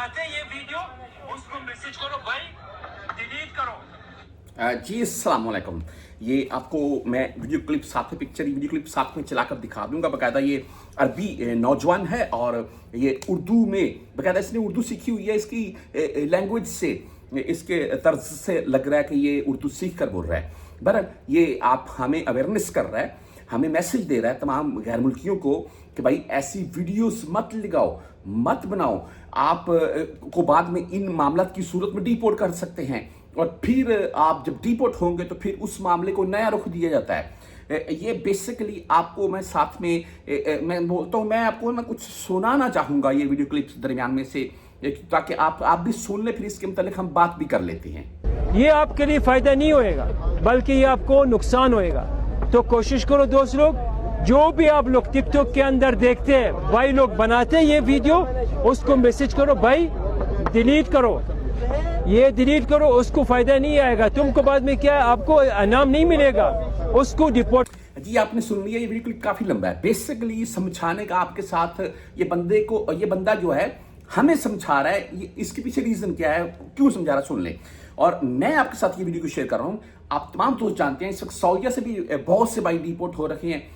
बनाते ये वीडियो उसको मैसेज करो भाई डिलीट करो। जी अस्सलाम वालेकुम। ये आपको मैं वीडियो क्लिप साथ में पिक्चर वीडियो क्लिप साथ में चलाकर दिखा दूंगा। बाकायदा ये अरबी नौजवान है और ये उर्दू में बाकायदा इसने उर्दू सीखी हुई है। इसकी लैंग्वेज से इसके तर्ज से लग रहा है कि ये उर्दू सीख कर बोल रहा है। बहरहाल ये आप हमें अवेयरनेस कर रहा है, हमें मैसेज दे रहा है तमाम गैर मुल्कियों को कि भाई ऐसी वीडियोस मत लगाओ, मत बनाओ। आप को बाद में इन मामलात की सूरत में डिपोर्ट कर सकते हैं और फिर आप जब डिपोर्ट होंगे तो फिर उस मामले को नया रुख दिया जाता है। ये बेसिकली आपको मैं साथ में मैं बोलता हूँ, मैं आपको ना कुछ सुनाना चाहूँगा ये वीडियो क्लिप्स दरमियान में से, ताकि आप भी सुन ले, फिर इसके मुतालिक हम बात भी कर लेते हैं। ये आपके लिए फायदा नहीं होएगा बल्कि ये आपको नुकसान होएगा। तो कोशिश करो दोस्त लोग, जो भी आप लोग टिकटॉक के अंदर देखते हैं भाई लोग बनाते हैं ये वीडियो, उसको मैसेज करो भाई डिलीट करो, ये डिलीट करो, उसको फायदा नहीं आएगा। तुमको बाद में क्या है, आपको इनाम नहीं मिलेगा, उसको डिपोर्ट। जी आपने सुन लिया, ये वीडियो क्लिप काफी लंबा है। बेसिकली समझाने का आपके साथ ये बंदे को, ये बंदा जो है हमें समझा रहा है, ये इसके पीछे रीजन क्या है, क्यों समझा रहा है, सुन ले। और मैं आपके साथ ये वीडियो को शेयर कर रहा हूँ। आप तमाम दोस्त जानते हैं इस वक्त सऊदीया से भी बहुत से भाई डिपोर्ट हो रखे हैं।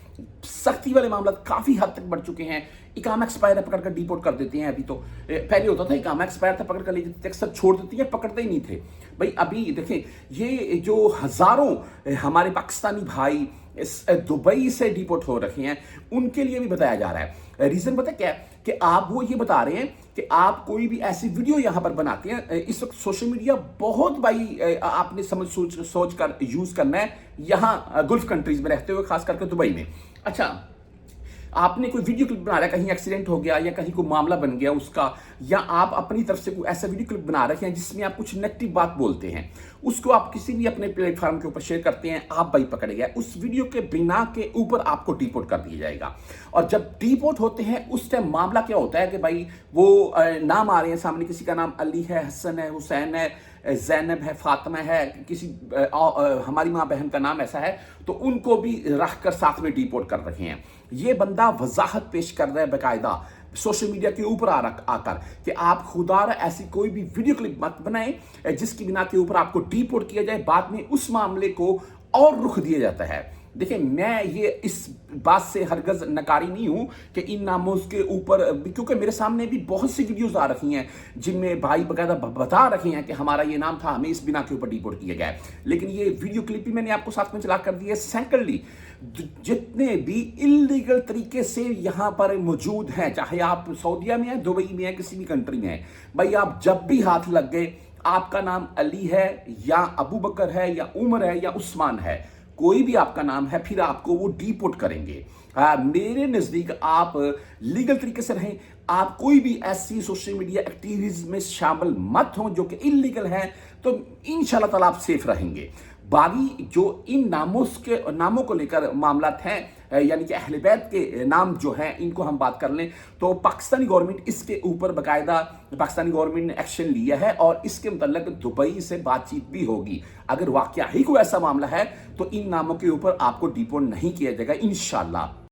सख्ती वाले मामला काफी हद तक बढ़ चुके हैं। इकामा एक्सपायर है, पकड़कर डिपोर्ट कर देते हैं। अभी तो पहले होता था इकामा एक्सपायर था, पकड़ कर ले जाते थे, अक्सर छोड़ देती है, पकड़ते ही नहीं थे भाई। अभी देखें, ये जो हजारों हमारे पाकिस्तानी भाई इस दुबई से डिपोर्ट हो रखे हैं, उनके लिए भी बताया जा रहा है। रीजन पता क्या है कि आप वो ये बता रहे हैं कि आप कोई भी ऐसी वीडियो यहां पर बनाते हैं। इस वक्त सोशल मीडिया बहुत भाई आपने समझ सोच कर यूज करना है यहां गल्फ कंट्रीज में रहते हुए, खास करके दुबई में। अच्छा, आपने कोई वीडियो क्लिप बना रहा है, कहीं एक्सीडेंट हो गया या कहीं कोई मामला बन गया उसका, या आप अपनी तरफ से कोई ऐसा वीडियो क्लिप बना रखे हैं जिसमें आप कुछ नेगेटिव बात बोलते हैं, उसको आप किसी भी अपने प्लेटफॉर्म के ऊपर शेयर करते हैं, आप भाई पकड़े गए, उस वीडियो के बिना के ऊपर आपको डिपोर्ट कर दिया जाएगा। और जब डिपोर्ट होते हैं उस टाइम मामला क्या होता है कि भाई वो नाम आ रहे हैं सामने, किसी का नाम अली है, हसन है, हुसैन है, जैनब है, फातिमा है, किसी हमारी माँ बहन का नाम ऐसा है, तो उनको भी रख कर साथ में डिपोर्ट कर रखे हैं। ये बंदा वजाहत पेश कर रहा है बाकायदा सोशल मीडिया के ऊपर आकर कि आप खुदारा ऐसी कोई भी वीडियो क्लिप मत बनाएं जिसकी बिना के ऊपर आपको डिपोर्ट किया जाए, बाद में उस मामले को और रुख दिया जाता है। देखिए, मैं ये इस बात से हरगज नकारी नहीं हूं कि इन नामों के ऊपर, क्योंकि मेरे सामने भी बहुत सी वीडियोस आ रखी हैं जिनमें भाई बकायदा बता रखे हैं कि हमारा ये नाम था, हमें इस बिना के ऊपर डिपोर्ट किया गया है। लेकिन ये वीडियो क्लिप भी मैंने आपको साथ में चला कर दी है। सेकेंडली, जितने भी इलीगल तरीके से यहां पर मौजूद हैं, चाहे आप सऊदीया में हैं, दुबई में हैं, किसी भी कंट्री में हैं, भाई आप जब भी हाथ लग गए, आपका नाम अली है या अबू बकर है या उमर है या उस्मान है, कोई भी आपका नाम है, फिर आपको वो डिपोर्ट करेंगे। मेरे नजदीक आप लीगल तरीके से रहें, आप कोई भी ऐसी सोशल मीडिया एक्टिविटीज में शामिल मत हों जो कि इलीगल हैं, तो इंशाल्लाह ताला आप सेफ रहेंगे। बाकी जो इन नामों को लेकर मामलात हैं, यानी कि अहले बैत के नाम जो हैं, इनको हम बात कर लें तो पाकिस्तानी गवर्नमेंट इसके ऊपर बाकायदा पाकिस्तानी गवर्नमेंट ने एक्शन लिया है और इसके मुतल्लिक दुबई से बातचीत भी होगी। अगर वाकया ही कोई ऐसा मामला है तो इन नामों के ऊपर आपको डिपोर्ट नहीं किया जाएगा इंशाल्लाह।